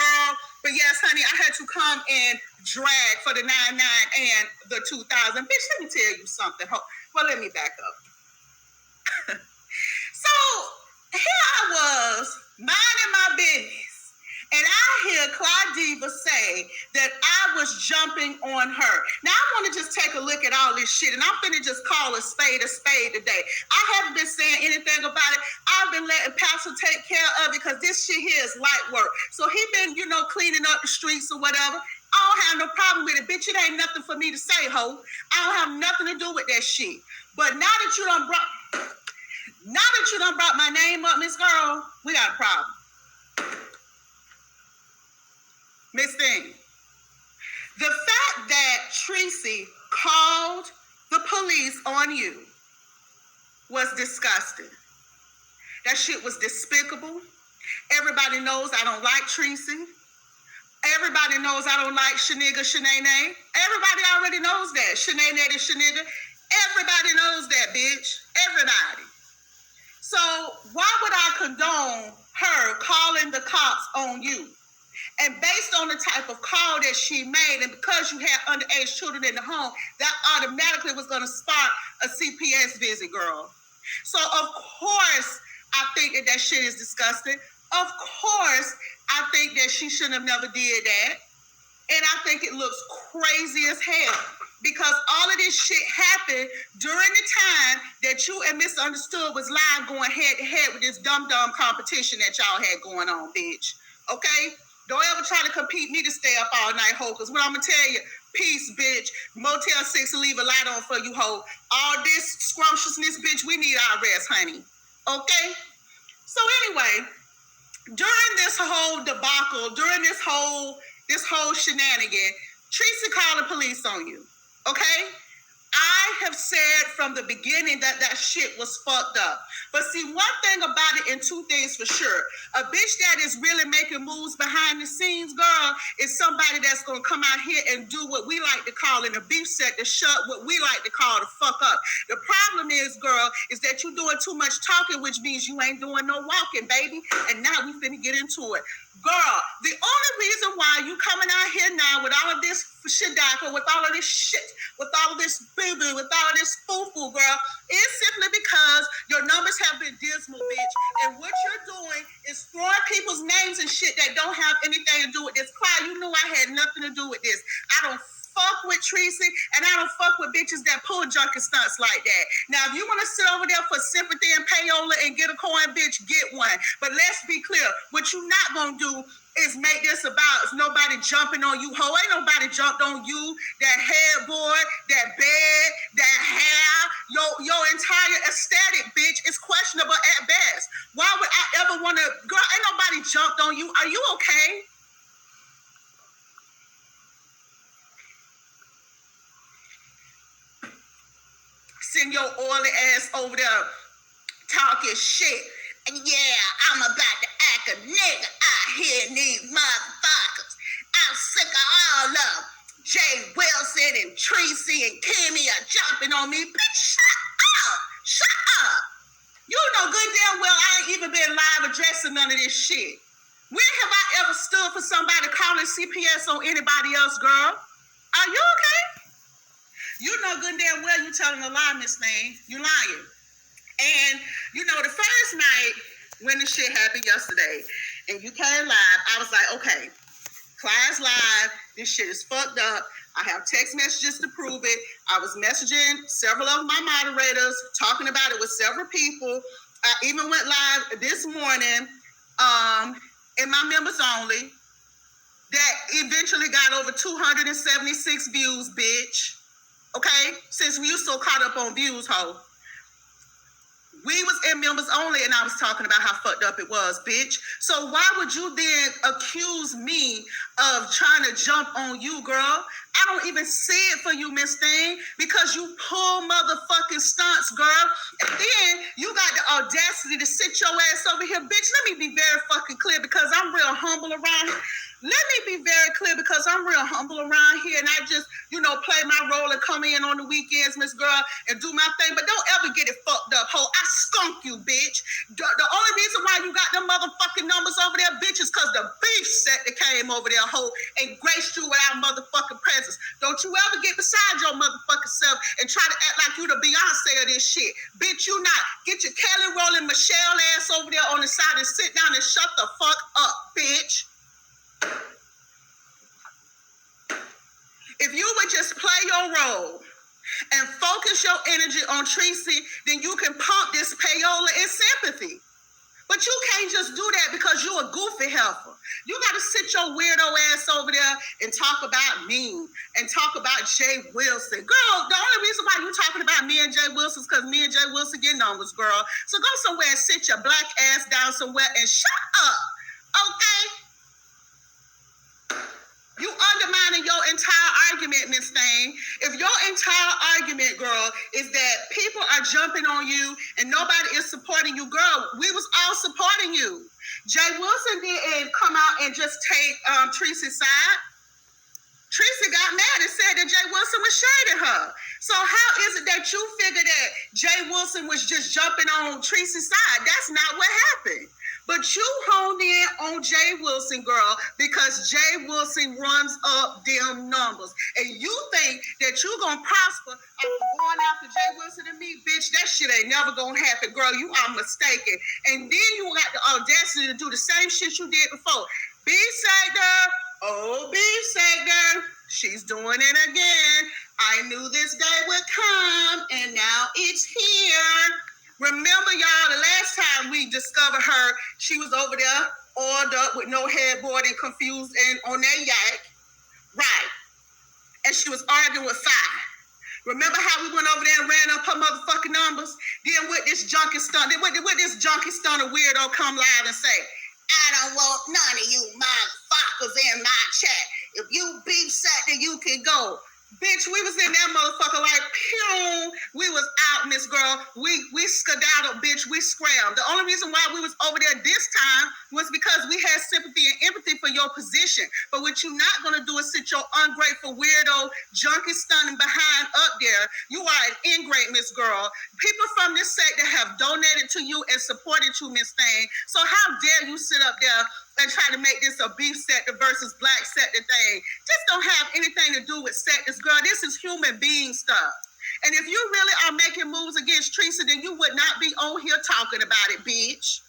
girl. But yes, honey, I had to come and drag for the 99 and the 2000. Bitch, let me tell you something. Well, let me back up. So here I was minding my business. And I hear Clydiva say that I was jumping on her. Now, I want to just take a look at all this shit, and I'm finna just call a spade today. I haven't been saying anything about it. I've been letting Pastor take care of it because this shit here is light work. So he been, cleaning up the streets or whatever. I don't have no problem with it. Bitch, it ain't nothing for me to say, ho. I don't have nothing to do with that shit. But now that you done brought my name up, Miss Girl, we got a problem. Miss Thing, the fact that Tracy called the police on you was disgusting. That shit was despicable. Everybody knows I don't like Tracy. Everybody knows I don't like Shaniga Shanae. Everybody already knows that. Shanae to Shaniga. Everybody knows that, bitch. Everybody. So why would I condone her calling the cops on you? And based on the type of call that she made, and because you had underage children in the home, that automatically was going to spark a CPS visit, girl. So, of course, I think that shit is disgusting. Of course, I think that she shouldn't have never did that. And I think it looks crazy as hell. Because all of this shit happened during the time that you and Misunderstood was lying going head to head with this dumb competition that y'all had going on, bitch. Okay? Don't ever try to compete me to stay up all night, ho, because what I'm going to tell you, peace, bitch. Motel 6 will leave a light on for you, ho. All this scrumptiousness, bitch, we need our rest, honey. Okay? So anyway, during this whole debacle, during this whole shenanigan, Tracy called the police on you, okay? I have said from the beginning that shit was fucked up. But see, one thing about it, and two things for sure. A bitch that is really making moves behind the scenes, girl, is somebody that's going to come out here and do what we like to call in a beef set to shut what we like to call the fuck up. The problem is, girl, is that you're doing too much talking, which means you ain't doing no walking, baby. And now we finna get into it. Girl, the only reason why you coming out here now with all of this shidaka, with all of this shit, with all of this boo-boo, with all of this foo-foo, girl, is simply because your numbers have been dismal, bitch. And what you're doing is throwing people's names and shit that don't have anything to do with this. Clyde, you knew I had nothing to do with this. I don't fuck with Tracy, and I don't fuck with bitches that pull junkie stunts like that. Now, if you want to sit over there for sympathy and payola and get a coin, bitch, get one. But let's be clear, what you not gonna do is make this about nobody jumping on you, ho. Ain't nobody jumped on you. That headboard, that bed, that hair, your entire aesthetic, bitch, is questionable at best. Why would I ever want to, girl, ain't nobody jumped on you. Are you okay? Send your oily ass over there talking shit. And yeah, I'm about to act a nigga out here in these motherfuckers. I'm sick of all of them. Jay Wilson and Tracy and Kimmie are jumping on me. Bitch, shut up. Shut up. You know good damn well I ain't even been live addressing none of this shit. When have I ever stood for somebody calling CPS on anybody else, girl? Are you okay? You know good and damn well you telling a lie, Miss Thing. You lying. And, the first night when the shit happened yesterday and you came live, I was like, okay, Clyde's live. This shit is fucked up. I have text messages to prove it. I was messaging several of my moderators, talking about it with several people. I even went live this morning in my members only that eventually got over 276 views, bitch. Okay, since we so caught up on views, ho. We was in members only and I was talking about how fucked up it was, bitch. So why would you then accuse me of trying to jump on you, girl? I don't even see it for you, Miss Thing, because you pull motherfucking stunts, girl. And then you got the audacity to sit your ass over here. Bitch, let me be very fucking clear because I'm real humble around here. let me be very clear because I'm real humble around here and I just, play my role and come in on the weekends, Miss Girl, and do my thing. But don't ever get it fucked up, ho. I skunk you, bitch. The only reason why you got them motherfucking numbers over there, bitch, is because the beef set that came over there, ho, and graced you with our motherfucking presence. Don't you ever get beside your motherfucking self and try to act like you the Beyonce of this shit. Bitch, you not. Get your Kelly Rowland Michelle ass over there on the side and sit down and shut the fuck up, bitch. If you would just play your role and focus your energy on Tracy, then you can pump this payola and sympathy. But you can't just do that because you're a goofy helper. You got to sit your weirdo ass over there and talk about me and talk about Jay Wilson. Girl, the only reason why you're talking about me and Jay Wilson is because me and Jay Wilson get numbers, girl. So go somewhere and sit your black ass down somewhere and shut up, okay? You undermining your entire argument, Miss Thing. If your entire argument, girl, is that people are jumping on you and nobody is supporting you, girl, we was all supporting you. Jay Wilson didn't come out and just take Tracy's side. Tracy got mad and said that Jay Wilson was shading her. So how is it that you figure that Jay Wilson was just jumping on Tracy's side? That's not what happened. But you honed in on Jay Wilson, girl, because Jay Wilson runs up them numbers. And you think that you're going to prosper after going after Jay Wilson and me, bitch. That shit ain't never going to happen, girl. You are mistaken. And then you got the audacity to do the same shit you did before. Beef Sager, she's doing it again. I knew this day would come, and now it's here. Remember, y'all, the last time we discovered her, she was over there, oiled up with no headboard and confused and on that yak. Right. And she was arguing with Fi. Remember how we went over there and ran up her motherfucking numbers? Then with this junkie stunner weirdo come live and say, I don't want none of you motherfuckers in my chat. If you beef set, then you can go. Bitch, we was in that motherfucker like, pew. We was out, Miss Girl. We skedaddled, bitch. We scrammed. The only reason why we was over there this time was because we had sympathy and empathy for your position. But what you're not going to do is sit your ungrateful weirdo junkie stunning behind up there. You are an ingrate, Miss Girl. People from this sector have donated to you and supported you, Miss Thing. So how dare you sit up there and try to make this a beef sector versus black sector thing? This don't have anything to do with sectors, girl. This is human being stuff. And if you really are making moves against Teresa, then you would not be on here talking about it, bitch.